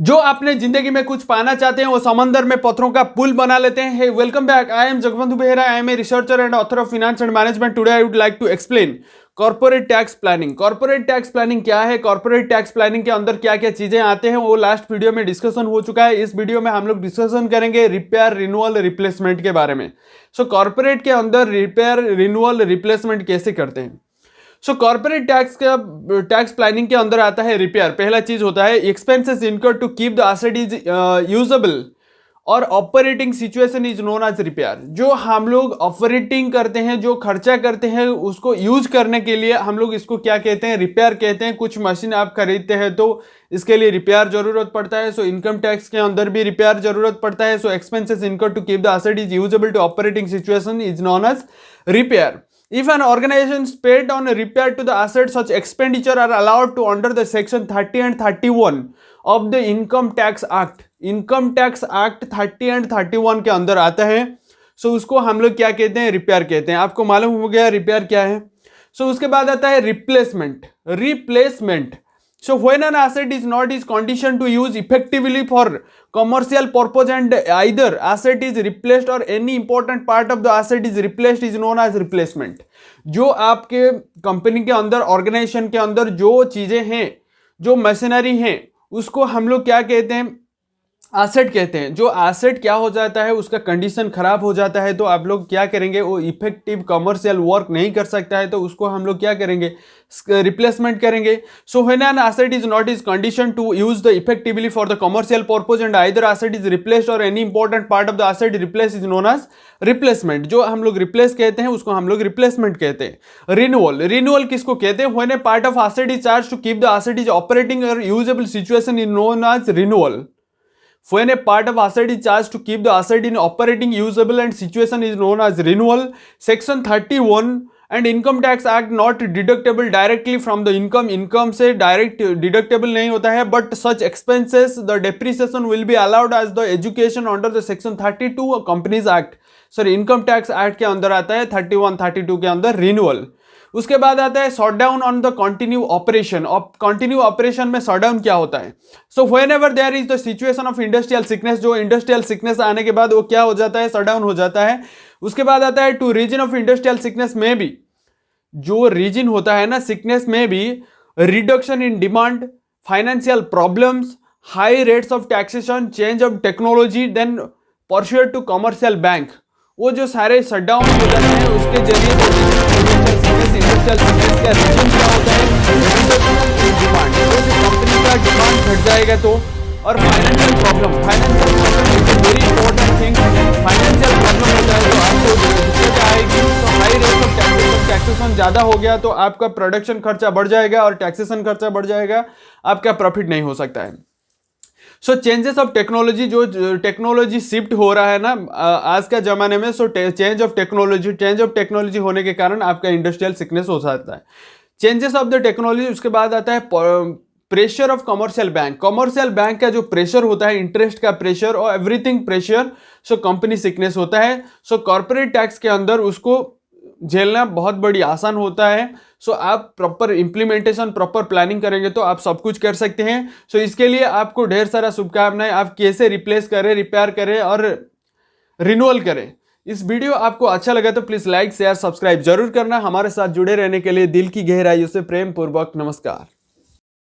जो अपने जिंदगी में कुछ पाना चाहते हैं वो समंदर में पत्थरों का पुल बना लेते हैं। Welcome back, I am Jagabandhu Behera, I am a researcher and author of finance and management. Today I would like to explain corporate tax planning. Corporate tax planning क्या है, कॉर्पोरेट टैक्स प्लानिंग के अंदर क्या क्या चीजें आते हैं, वो लास्ट वीडियो में डिस्कशन हो चुका है। इस वीडियो में हम लोग डिस्कशन करेंगे रिपेयर, रिन्यूअल, रिप्लेसमेंट के बारे में। सो कॉर्पोरेट के अंदर रिपेयर, रिन्यूअल, रिप्लेसमेंट कैसे करते हैं। सो कॉर्पोरेट टैक्स प्लानिंग के अंदर आता है रिपेयर। पहला चीज होता है expenses incurred to keep the asset is usable और operating situation is known as repair. जो हम लोग ऑपरेटिंग करते हैं, जो खर्चा करते हैं, उसको यूज करने के लिए हम लोग इसको क्या कहते हैं, रिपेयर कहते हैं। कुछ मशीन आप खरीदते हैं तो इसके लिए रिपेयर जरूरत पड़ता है। सो इनकम टैक्स के अंदर भी रिपेयर जरूरत पड़ता है। So expenses incurred to keep the asset is usable to operating situation is known as repair. If an organization paid on a repair to the asset, such expenditure are allowed to under the section 30 and 31 of the Income Tax Act. Income Tax Act 30 and 31 के अंदर आता है। सो उसको हम लोग क्या कहते हैं, रिपेयर कहते हैं। आपको मालूम हो गया रिपेयर क्या है। सो उसके बाद आता है replacement. Replacement, so when an asset is not is conditioned to use effectively for commercial purpose and either asset is replaced or any important part of the asset is replaced is known as replacement. जो आपके company के अंदर, organisation के अंदर जो चीजें हैं, जो मशीनरी हैं, उसको हम लोग क्या कहते हैं, एसेट कहते हैं। जो एसेट क्या हो जाता है, उसका कंडीशन खराब हो जाता है तो आप लोग क्या करेंगे, वो इफेक्टिव कमर्शियल वर्क नहीं कर सकता है तो उसको हम लोग क्या करेंगे, रिप्लेसमेंट करेंगे। So when an asset is not is condition to use the effectively for the commercial purpose and either asset is replaced और any important part of the asset replace is known as replacement. जो हम लोग replace कहते हैं उसको हम लोग replacement कहते हैं। रिन्यूअल, रिन्यूअल किसको कहते हैं, when a part of asset is charge to keep the asset is operating और usable situation is known as renewal. When a part of asset is charged to keep the asset in operating usable and situation is known as renewal. Section 31 and Income Tax Act not deductible directly from the income. Income से direct deductible नहीं होता है, but such expenses the depreciation will be allowed as the education under the Section 32 Companies Act. Sorry, Income Tax Act के अंदर आता है 31, 32 के अंदर renewal. उसके बाद आता है shutdown on the continue operation. Continue operation में शटडाउन क्या होता है। So whenever there is the situation of industrial sickness, जो इंडस्ट्रियल सिकनेस आने के बाद वो क्या हो जाता है, शटडाउन हो जाता है। उसके बाद आता है two reason of industrial sickness में भी, जो रीजन होता है ना सिकनेस में भी, reduction in demand, financial problems, high rates of taxation, change of technology, then pursuit to commercial bank. वो जो सारे शटडाउन हो जाते हैं उसके जरिए इंडस्ट्रियल सिकनेस का रीजन क्या होता है, डिमांड। कंपनी का डिमांड घट जाएगा तो, और financial problem, financial problem is a very important thing. Financial problem होता है तो आपको दिक्कत आएगी। तो हाई रेट ऑफ टैक्सेशन ज्यादा हो गया तो आपका प्रोडक्शन खर्चा बढ़ जाएगा और टैक्सेशन खर्चा बढ़ जाएगा, आपका प्रॉफिट नहीं हो सकता है। सो चेंजेस ऑफ टेक्नोलॉजी, जो टेक्नोलॉजी शिफ्ट हो रहा है ना आज का जमाने में, सो चेंज ऑफ टेक्नोलॉजी होने के कारण आपका इंडस्ट्रियल सिकनेस हो सकता है। Changes of the technology. उसके बाद आता है pressure of commercial bank. Commercial bank का जो प्रेशर होता है, इंटरेस्ट का प्रेशर और everything pressure, so company sickness होता है। सो कॉर्पोरेट टैक्स के अंदर उसको झेलना बहुत बड़ी आसान होता है। सो आप प्रॉपर इंप्लीमेंटेशन, प्रॉपर प्लानिंग करेंगे तो आप सब कुछ कर सकते हैं। सो इसके लिए आपको ढेर सारा शुभकामनाएं। आप कैसे रिप्लेस करें, रिपेयर करें और रिन्यूअल करें। इस वीडियो आपको अच्छा लगा तो प्लीज लाइक, शेयर, सब्सक्राइब जरूर करना। हमारे साथ जुड़े रहने के लिए दिल की गहराइयों से प्रेम पूर्वक नमस्कार।